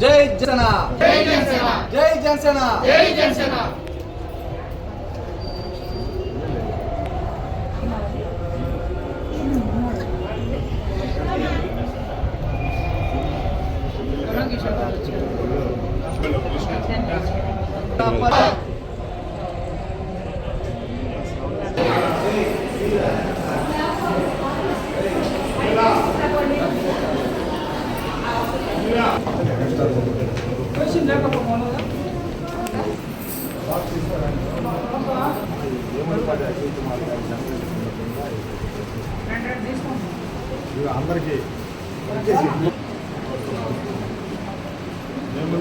జై జనసేన, జై జనసేన, జై జనసేన, జై జనసేన.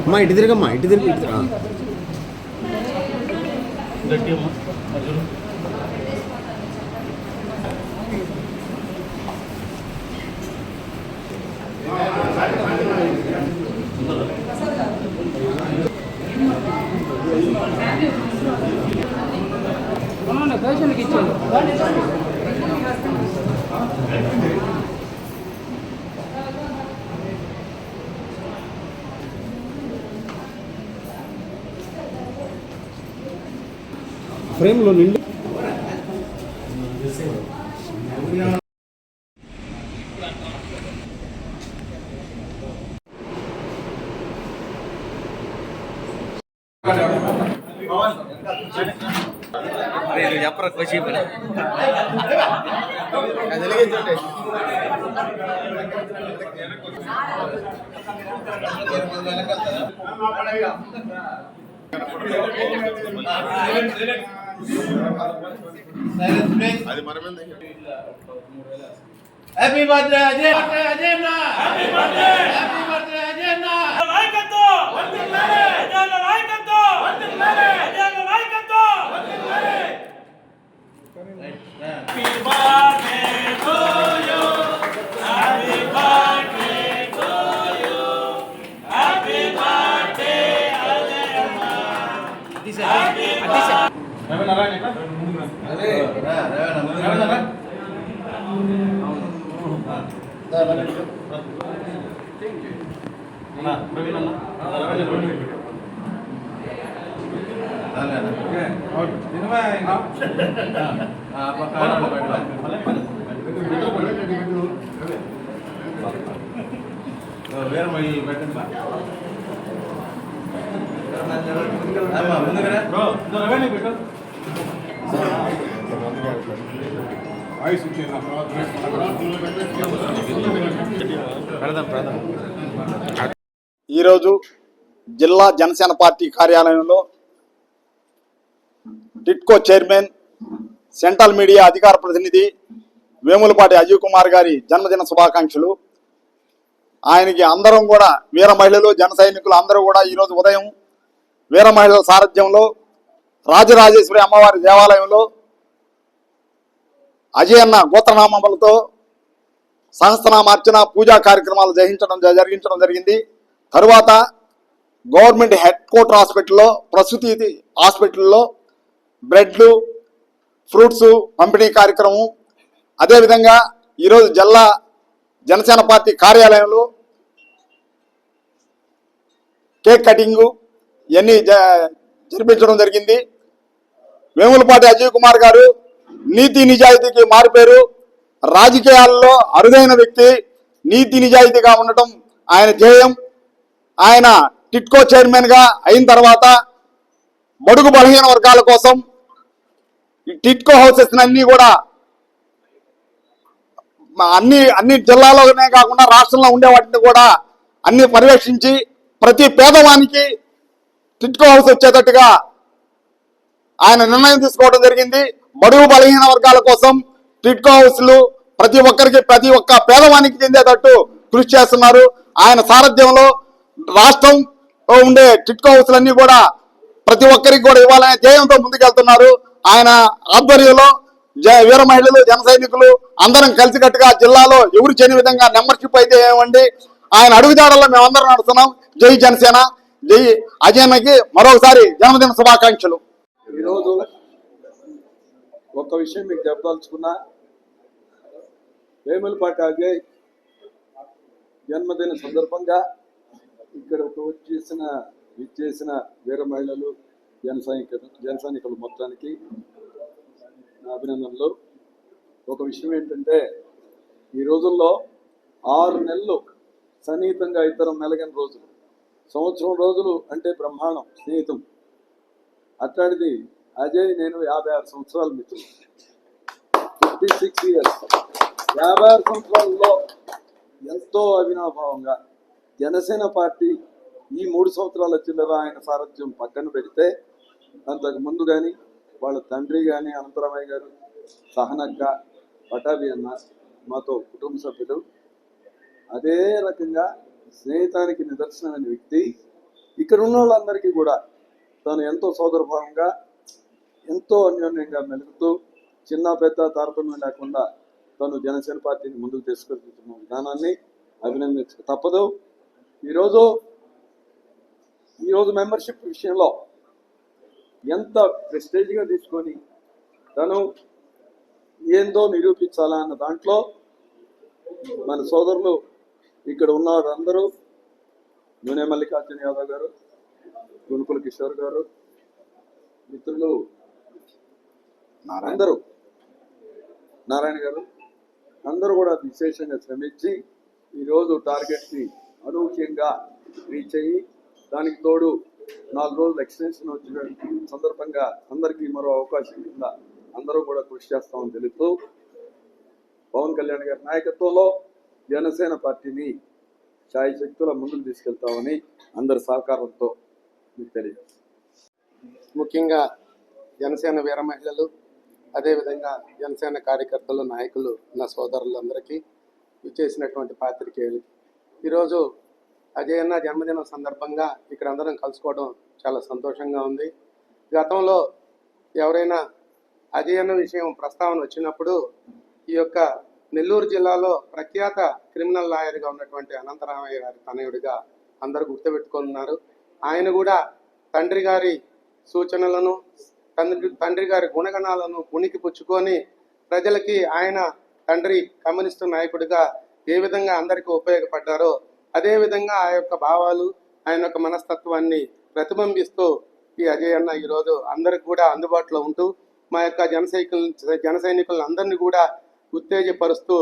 అమ్మా ఇటు తిరగమ్మా, ఇటు తిరిగి ఫ్రేమ్లో నిండు చెప్పరా ఖుషి హ్యాపీ బర్త్డే అజయ్, అజయ్ నా happy birthday, happy birthday Ajay నా నాయకత్వం వందనాలే, అజయ్ నా నాయకత్వం వందనాలే, అజయ్ నా నాయకత్వం వందనాలే. Happy birthday to you, happy birthday to you, happy birthday Ajay నా. హ్యాపీ బర్త్డే రవి నారాయణ అదే రవి నారాయణ ఈరోజు జిల్లా జనసేన పార్టీ కార్యాలయంలో టిట్కో చైర్మన్, సెంట్రల్ మీడియా అధికార ప్రతినిధి వేములపాటి అజయ్ కుమార్ గారి జన్మదిన శుభాకాంక్షలు. ఆయనకి అందరం కూడా వీర మహిళలు, జన సైనికులు అందరూ కూడా ఈరోజు ఉదయం వీర మహిళల సారథ్యంలో రాజరాజేశ్వరి అమ్మవారి దేవాలయంలో అజయ్ అన్న గోత్రనామములతో సహస్రనామార్చన పూజా కార్యక్రమాలు జరిగించడం జరిగింది. తరువాత గవర్నమెంట్ హెడ్ క్వార్టర్ హాస్పిటల్లో, ప్రసూతి హాస్పిటల్లో బ్రెడ్లు, ఫ్రూట్స్ పంపిణీ కార్యక్రమం. అదేవిధంగా ఈరోజు జిల్లా జనసేన పార్టీ కార్యాలయంలో కేక్ కటింగు ఇవన్నీ జరిపించడం జరిగింది. వేములపాటి అజయ్ కుమార్ గారు నీతి నిజాయితీకి మారిపోయారు. రాజకీయాల్లో అరుదైన వ్యక్తి, నీతి నిజాయితీగా ఉండటం ఆయన ధ్యేయం. ఆయన టిట్కో చైర్మన్గా అయిన తర్వాత బడుగు బలహీన వర్గాల కోసం టిట్కో హౌసెస్ అన్నీ కూడా అన్ని జిల్లాలోనే కాకుండా రాష్ట్రంలో ఉండే వాటిని కూడా అన్ని పర్యవేక్షించి ప్రతి పేదవానికి టిట్కో హౌస్ వచ్చేటట్టుగా ఆయన నిర్ణయం తీసుకోవడం జరిగింది. బడుగు బలహీన వర్గాల కోసం టిట్కో హౌస్లు ప్రతి ఒక్క పేదవానికి చెందేటట్టు కృషి చేస్తున్నారు. ఆయన సారథ్యంలో రాష్ట్రంలో ఉండే టిట్కో హౌస్లన్నీ కూడా ప్రతి ఒక్కరికి కూడా ఇవ్వాలనే ధ్యేయంతో ముందుకెళ్తున్నారు. ఆయన ఆధ్వర్యంలో వీర మహిళలు, జన సైనికులు అందరం కలిసికట్టుగా జిల్లాలో ఎవరు చేయని విధంగా మెంబర్షిప్ అయితే ఏమండి ఆయన అడుగుదాడల్లో మేమందరం నడుస్తున్నాం. జై జనసేన, జై అజయన్నకి మరొకసారి జన్మదిన శుభాకాంక్షలు. ఈరోజు ఒక విషయం మీకు చెప్పదలుచుకున్నా, వేములపాటి అజయ్ జన్మదిన సందర్భంగా ఇక్కడ విచ్చేసిన వీర మహిళలు జన సైనికులు మొత్తానికి నా అభినందనలు. ఒక విషయం ఏంటంటే ఈ రోజుల్లో 6 నెలలు సన్నిహితంగా ఇద్దరం మెలగని రోజులు, సంవత్సరం రోజులు అంటే బ్రహ్మాండం స్నేహితం. అట్లాంటిది అజయ్ నేను 56 సంవత్సరాల మిత్రులు, 56 ఇయర్స్. 56 సంవత్సరాల్లో ఎంతో అవినాభావంగా జనసేన పార్టీ ఈ 3 సంవత్సరాల చిల్లర ఆయన సారథ్యం పక్కన పెడితే అంతకు ముందు కానీ వాళ్ళ తండ్రి కానీ అనంతరామయ్య గారు, సహనక్క, పటాభి అన్న మాతో కుటుంబ సభ్యులు, అదే రకంగా స్నేహితానికి నిదర్శనమైన వ్యక్తి. ఇక్కడ ఉన్న వాళ్ళందరికీ కూడా తను ఎంతో సోదరభావంగా ఎంతో అన్యోన్యంగా మెలుగుతూ చిన్న పెద్ద తారతమ్యం లేకుండా తను జనసేన పార్టీని ముందుకు తీసుకెళ్తున్న విధానాన్ని అభినందించక తప్పదు. ఈరోజు మెంబర్షిప్ విషయంలో ఎంత ప్రెస్టేజ్గా తీసుకొని తను ఏందో నిరూపించాలా అన్న దాంట్లో మన సోదరులు ఇక్కడ ఉన్నవారు అందరూ, నూనె మల్లికార్జున యాదవ్ గారు, గునుకుల కిషోర్ గారు, మిత్రులు అందరూ, నారాయణ గారు అందరూ కూడా విశేషంగా శ్రమించి ఈరోజు టార్గెట్ని అనూహ్యంగా రీచ్ అయ్యి దానికి తోడు 4 రోజులు ఎక్స్టెన్షన్ వచ్చిన సందర్భంగా అందరికీ మరో అవకాశం కింద అందరూ కూడా కృషి చేస్తామని తెలుపుతూ పవన్ కళ్యాణ్ గారి నాయకత్వంలో జనసేన పార్టీని శాయశక్తుల ముందుకు తీసుకెళ్తామని అందరి సహకారంతో మీకు తెలియజేస్తాం. ముఖ్యంగా జనసేన వీర మహిళలు, అదేవిధంగా జనసేన కార్యకర్తలు, నాయకులు, నా సోదరులందరికీ ఇచ్చేసినటువంటి పాత్రికేయులకి ఈరోజు అజయ్ అన్న జన్మదినం సందర్భంగా ఇక్కడ అందరం కలుసుకోవడం చాలా సంతోషంగా ఉంది. గతంలో ఎవరైనా అజయ్ అన్న విషయం ప్రస్తావన వచ్చినప్పుడు ఈ యొక్క నెల్లూరు జిల్లాలో ప్రఖ్యాత క్రిమినల్ లాయర్గా ఉన్నటువంటి అనంతరామయ్య గారి తనయుడిగా అందరూ గుర్తుపెట్టుకున్నారు. ఆయన కూడా తండ్రి గారి సూచనలను, తండ్రి గారి గుణగణాలను పుణికి పుచ్చుకొని ప్రజలకి ఆయన తండ్రి కమ్యూనిస్టు నాయకుడిగా ఏ విధంగా అందరికీ ఉపయోగపడ్డారో అదేవిధంగా ఆ యొక్క భావాలు, ఆయన యొక్క మనస్తత్వాన్ని ప్రతిబింబిస్తూ ఈ అజయ్ అన్న ఈరోజు అందరికి కూడా అందుబాటులో ఉంటూ మా యొక్క జన సైనికులను అందరినీ కూడా ఉత్తేజపరుస్తూ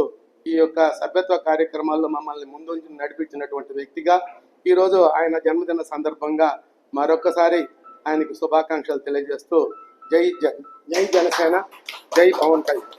ఈ యొక్క సభ్యత్వ కార్యక్రమాల్లో మమ్మల్ని ముందుంచి నడిపించినటువంటి వ్యక్తిగా ఈరోజు ఆయన జన్మదిన సందర్భంగా మరొక్కసారి ఆయనకి శుభాకాంక్షలు తెలియజేస్తూ జై జనసేన, జై పవన్ కళ్యాణ్.